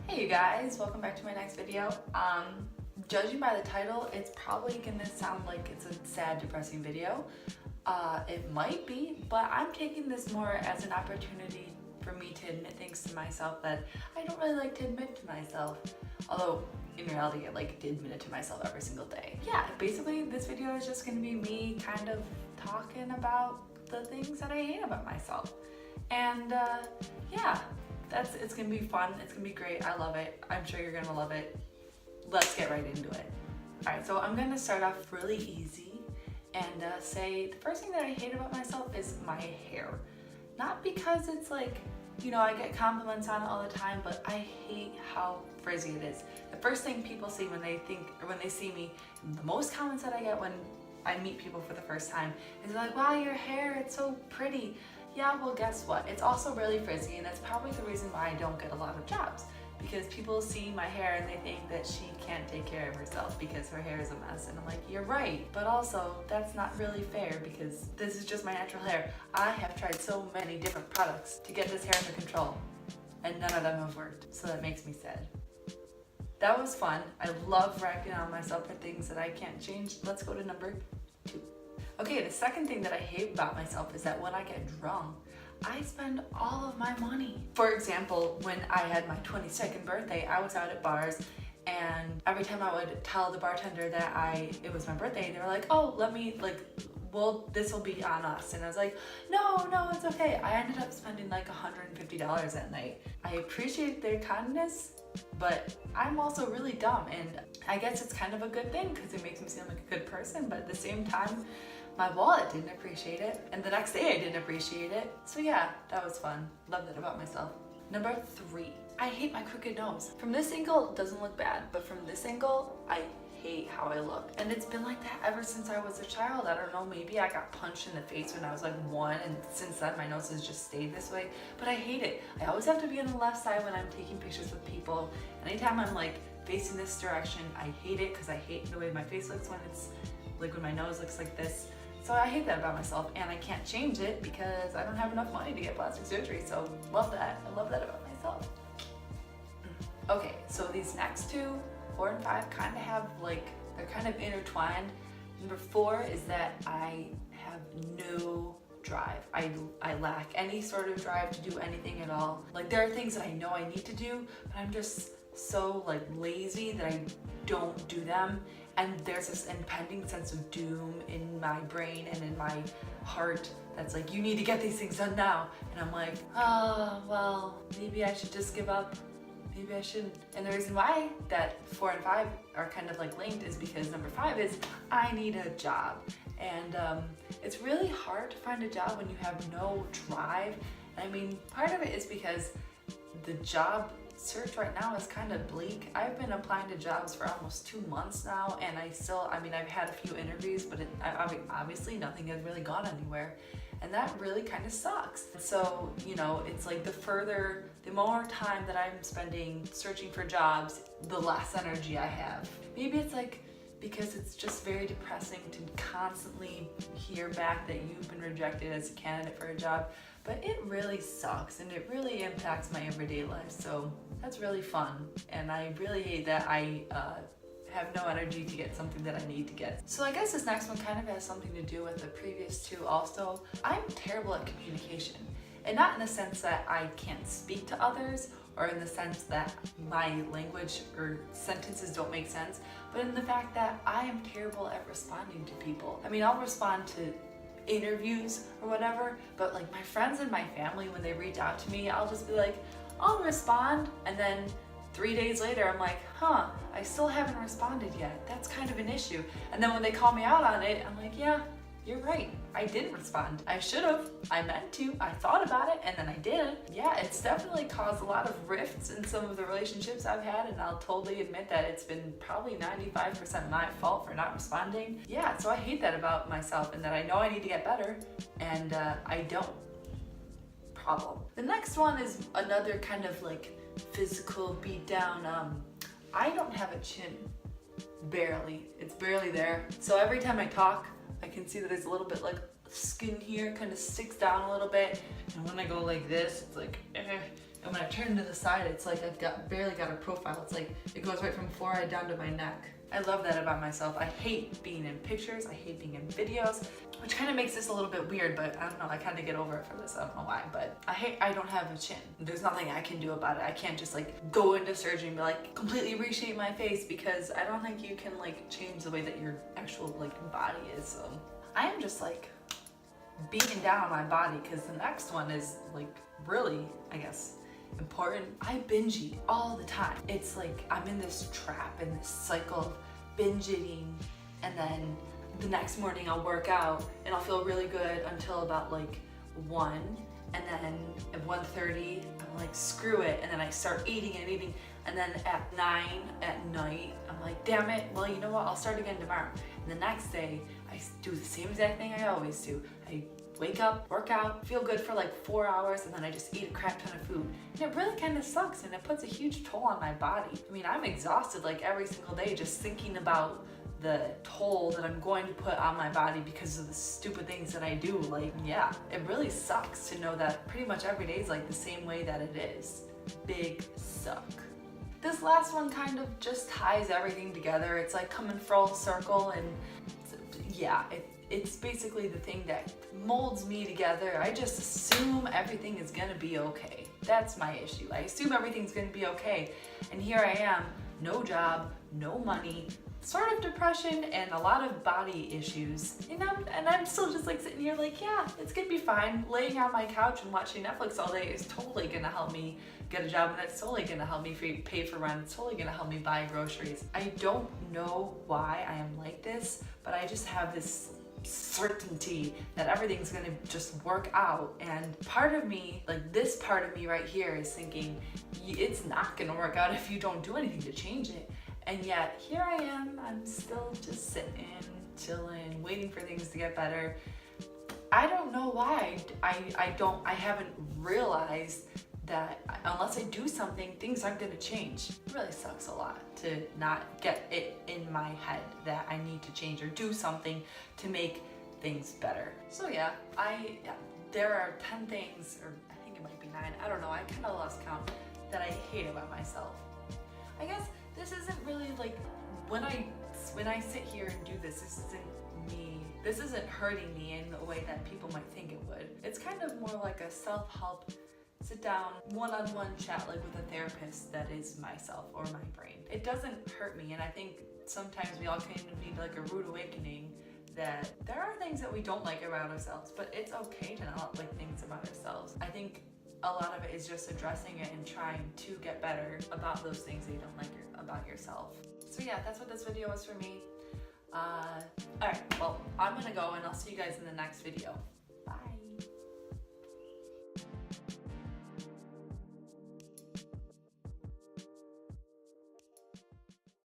Hey you guys, welcome back to my next video. Judging by the title, it's probably gonna sound like it's a sad, depressing video. It might be, but I'm taking this more as an opportunity for me to admit things to myself that I don't really like to admit to myself. Although, in reality, I like to admit it to myself every single day. Yeah, basically this video is just gonna be me kind of talking about the things that I hate about myself. And yeah. It's gonna be fun, it's gonna be great, I love it. I'm sure you're gonna love it. Let's get right into it. Alright, so I'm gonna start off really easy and say the first thing that I hate about myself is my hair. Not because it's like, you know, I get compliments on it all the time, but I hate how frizzy it is. The first thing people see when they see me, the most comments that I get when I meet people for the first time is like, wow, your hair, it's so pretty. Yeah, well guess what? It's also really frizzy, and that's probably the reason why I don't get a lot of jobs. Because people see my hair and they think that she can't take care of herself because her hair is a mess. And I'm like, you're right. But also, that's not really fair because this is just my natural hair. I have tried so many different products to get this hair under control, and none of them have worked. So that makes me sad. That was fun. I love ragging on myself for things that I can't change. Let's go to number 2. Okay, the second thing that I hate about myself is that when I get drunk, I spend all of my money. For example, when I had my 22nd birthday, I was out at bars, and every time I would tell the bartender that it was my birthday, they were like, oh, this will be on us. And I was like, no, it's okay. I ended up spending like $150 that night. I appreciate their kindness, but I'm also really dumb, and I guess it's kind of a good thing because it makes me seem like a good person, but at the same time, my wallet didn't appreciate it, and the next day I didn't appreciate it. So yeah, that was fun. Love that about myself. Number 3, I hate my crooked nose. From this angle, it doesn't look bad, but from this angle, I hate how I look. And it's been like that ever since I was a child. I don't know, maybe I got punched in the face when I was like 1, and since then my nose has just stayed this way, but I hate it. I always have to be on the left side when I'm taking pictures with people. Anytime I'm like facing this direction, I hate it because I hate the way my face looks when it's like when my nose looks like this. So I hate that about myself, and I can't change it because I don't have enough money to get plastic surgery, so love that. I love that about myself. Okay, so these next 2, 4 and 5 kind of have they're kind of intertwined. Number 4 is that I have no drive. I lack any sort of drive to do anything at all. Like, there are things that I know I need to do, but I'm just so lazy that I don't do them. And there's this impending sense of doom in my brain and in my heart that's like, you need to get these things done now. And I'm like, oh, well, maybe I should just give up. Maybe I shouldn't. And the reason why that 4 and 5 are kind of linked is because number 5 is I need a job. And it's really hard to find a job when you have no drive. I mean, part of it is because the job search right now is kind of bleak. I've been applying to jobs for almost 2 months now, and I've had a few interviews, but obviously nothing has really gone anywhere, and that really kind of sucks. So, you know, it's like the more time that I'm spending searching for jobs, the less energy I have. Maybe it's because it's just very depressing to constantly hear back that you've been rejected as a candidate for a job, but it really sucks and it really impacts my everyday life. So that's really fun, and I really hate that I have no energy to get something that I need to get. So I guess this next one kind of has something to do with the previous 2 also. I'm terrible at communication, and not in the sense that I can't speak to others or in the sense that my language or sentences don't make sense, but in the fact that I am terrible at responding to people. I mean, I'll respond to interviews or whatever, but my friends and my family, when they reach out to me, I'll just be like, I'll respond, and then 3 days later I'm like, I still haven't responded yet. That's kind of an issue. And then when they call me out on it, I'm like, yeah, you're right. I didn't respond. I should have. I meant to. I thought about it, and then I didn't. Yeah, it's definitely caused a lot of rifts in some of the relationships I've had, and I'll totally admit that it's been probably 95% my fault for not responding. Yeah, so I hate that about myself, and that I know I need to get better, and I don't. Problem. The next one is another kind of physical beat down. I don't have a chin. Barely. It's barely there. So every time I talk, I can see that there's a little bit skin here kind of sticks down a little bit, and when I go like this, it's and when I turn to the side, it's like I've barely got a profile. It's like it goes right from forehead down to my neck. I love that about myself. I hate being in pictures, I hate being in videos, which kind of makes this a little bit weird, but I don't know, I kind of get over it for this, I don't know why, but I don't have a chin. There's nothing I can do about it. I can't just like go into surgery and be like completely reshape my face, because I don't think you can like change the way that your actual like body is. So I am just like beating down on my body, because the next one is like really, I guess, important. I binge eat all the time. It's like I'm in this trap, in this cycle of binge eating, and then the next morning I'll work out and I'll feel really good until about like 1, and then at 1:30 I'm like screw it, and then I start eating and eating, and then at 9 at night I'm like damn it, well you know what, I'll start again tomorrow. And the next day I do the same exact thing I always do. I wake up, work out, feel good for like 4 hours, and then I just eat a crap ton of food. And it really kind of sucks, and it puts a huge toll on my body. I mean, I'm exhausted like every single day just thinking about the toll that I'm going to put on my body because of the stupid things that I do. Like, yeah, it really sucks to know that pretty much every day is like the same way that it is. Big suck. This last one kind of just ties everything together. It's like coming full circle, and yeah, it's basically the thing that molds me together. I just assume everything is gonna be okay. That's my issue. I assume everything's gonna be okay. And here I am, no job, no money, sort of depression, and a lot of body issues. And I'm still just like sitting here like, yeah, it's gonna be fine. Laying on my couch and watching Netflix all day is totally gonna help me get a job, and that's totally gonna help me pay for rent. It's totally gonna help me buy groceries. I don't know why I am like this, but I just have this certainty that everything's gonna just work out. And part of me, like this part of me right here, is thinking it's not gonna work out if you don't do anything to change it. And yet here I am, I'm still just sitting, chilling, waiting for things to get better. I don't know why I haven't realized that unless I do something, things aren't gonna change. It really sucks a lot to not get it in my head that I need to change or do something to make things better. So yeah, there are 10 things, or I think it might be 9, I don't know, I kind of lost count, that I hate about myself. I guess this isn't really like, when I sit here and do this isn't me, this isn't hurting me in the way that people might think it would. It's kind of more like a self-help, sit down, one-on-one chat like with a therapist that is myself or my brain. It doesn't hurt me, and I think sometimes we all kind of need like a rude awakening that there are things that we don't like about ourselves, but it's okay to not like things about ourselves. I think a lot of it is just addressing it and trying to get better about those things that you don't like about yourself. So yeah, that's what this video was for me. Alright, well, I'm gonna go, and I'll see you guys in the next video.